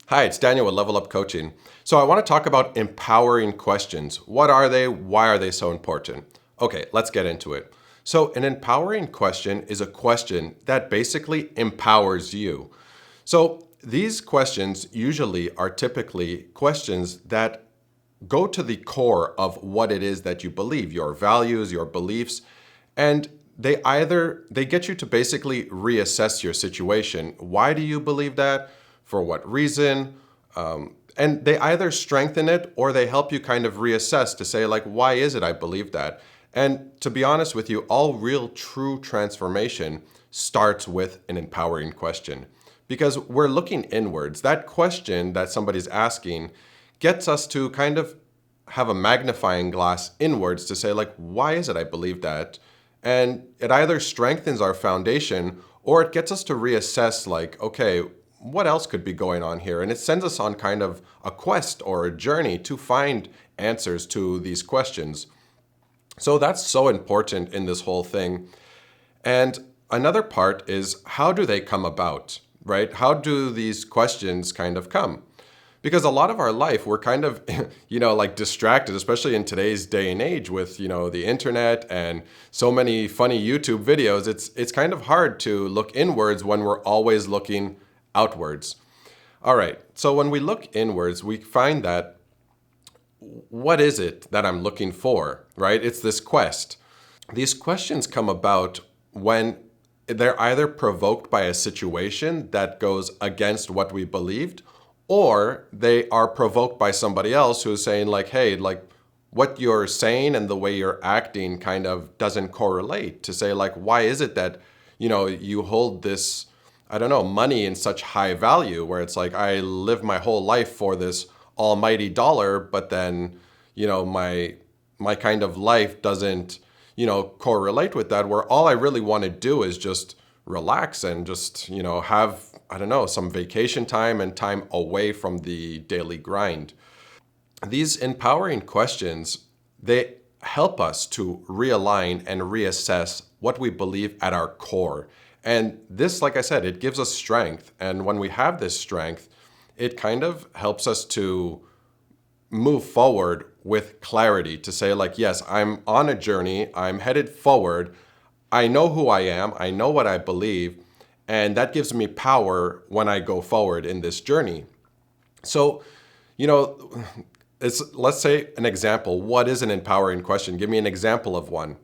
Hi, it's Daniel with Level Up Coaching. So I want to talk about empowering questions. What are they? Why are they so important? Okay, let's get into it. So an empowering question is a question that basically empowers you. So these questions usually are typically questions that go to the core of what it is that you believe, your values, your beliefs, and they get you to basically reassess your situation. Why do you believe that? For what reason? And they either strengthen it or they help you kind of reassess to say, like, why is it I believe that? And to be honest with you, all real true transformation starts with an empowering question because we're looking inwards. That question that somebody's asking gets us to kind of have a magnifying glass inwards to say, like, why is it I believe that? And it either strengthens our foundation or it gets us to reassess, like, okay, what else could be going on here? And it sends us on kind of a quest or a journey to find answers to these questions. So that's so important in this whole thing. And another part is, how do they come about, right? How do these questions kind of come? Because a lot of our life, we're kind of, like distracted, especially in today's day and age with, the internet and so many funny YouTube videos. It's kind of hard to look inwards when we're always looking outwards. All right. So when we look inwards, we find that what is it that I'm looking for, right? It's this quest. These questions come about when they're either provoked by a situation that goes against what we believed, or they are provoked by somebody else who's saying, like, hey, like, what you're saying and the way you're acting kind of doesn't correlate, to say, like, why is it that, you hold this, I don't know, money in such high value, where it's like, I live my whole life for this almighty dollar, but then, my kind of life doesn't, correlate with that, where all I really want to do is just relax and just, have, I don't know, some vacation time and time away from the daily grind. These empowering questions, they help us to realign and reassess what we believe at our core. And this, like I said, it gives us strength. And when we have this strength, it kind of helps us to move forward with clarity, to say, like, yes, I'm on a journey, I'm headed forward, I know who I am, I know what I believe, and that gives me power when I go forward in this journey. So, let's say an example. What is an empowering question? Give me an example of one.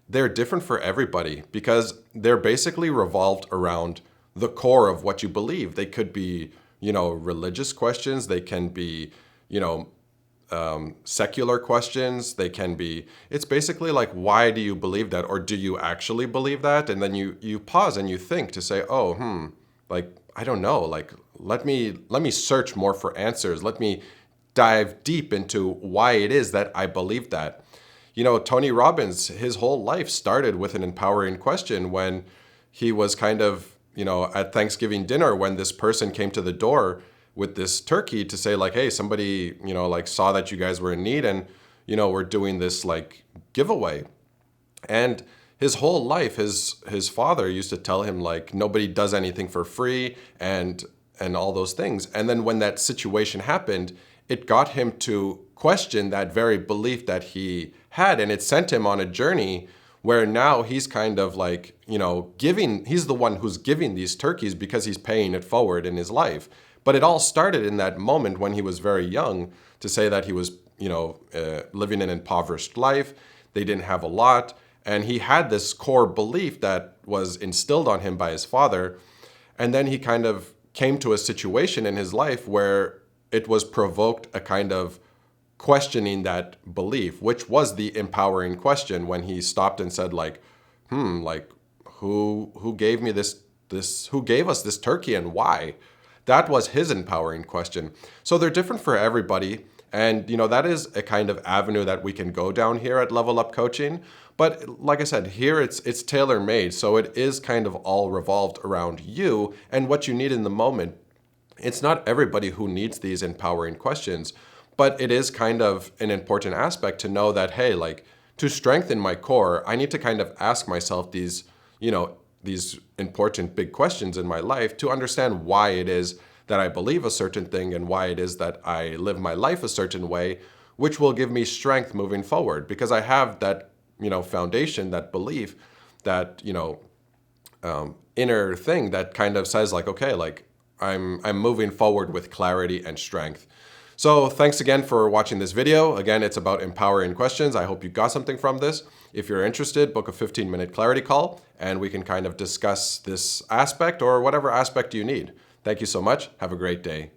They're different for everybody because they're basically revolved around the core of what you believe. They could be, religious questions. They can be, secular questions. They can be, it's basically like, why do you believe that? Or do you actually believe that? And then you pause and you think to say, like, I don't know, like, let me search more for answers. Let me dive deep into why it is that I believe that. Tony Robbins, his whole life started with an empowering question when he was kind of, at Thanksgiving dinner, when this person came to the door with this turkey to say, like, hey, somebody, like, saw that you guys were in need and, we're doing this, like, giveaway. And his whole life, his father used to tell him, like, nobody does anything for free and all those things. And then when that situation happened, it got him to question that very belief that he had. And it sent him on a journey where now he's kind of like, he's the one who's giving these turkeys because he's paying it forward in his life. But it all started in that moment when he was very young, to say that he was, living an impoverished life. They didn't have a lot. And he had this core belief that was instilled on him by his father. And then he kind of came to a situation in his life where it was provoked a kind of questioning that belief, which was the empowering question when he stopped and said, like, like, who gave me this, who gave us this turkey and why? That was his empowering question. So they're different for everybody. And, that is a kind of avenue that we can go down here at Level Up Coaching. But like I said, here it's tailor-made. So it is kind of all revolved around you and what you need in the moment. It's not everybody who needs these empowering questions, but it is kind of an important aspect to know that, hey, like, to strengthen my core, I need to kind of ask myself these important big questions in my life to understand why it is that I believe a certain thing and why it is that I live my life a certain way, which will give me strength moving forward because I have that, foundation, that belief, that, inner thing that kind of says like, okay, like I'm moving forward with clarity and strength. So thanks again for watching this video. Again, it's about empowering questions. I hope you got something from this. If you're interested, book a 15-minute clarity call and we can kind of discuss this aspect or whatever aspect you need. Thank you so much. Have a great day.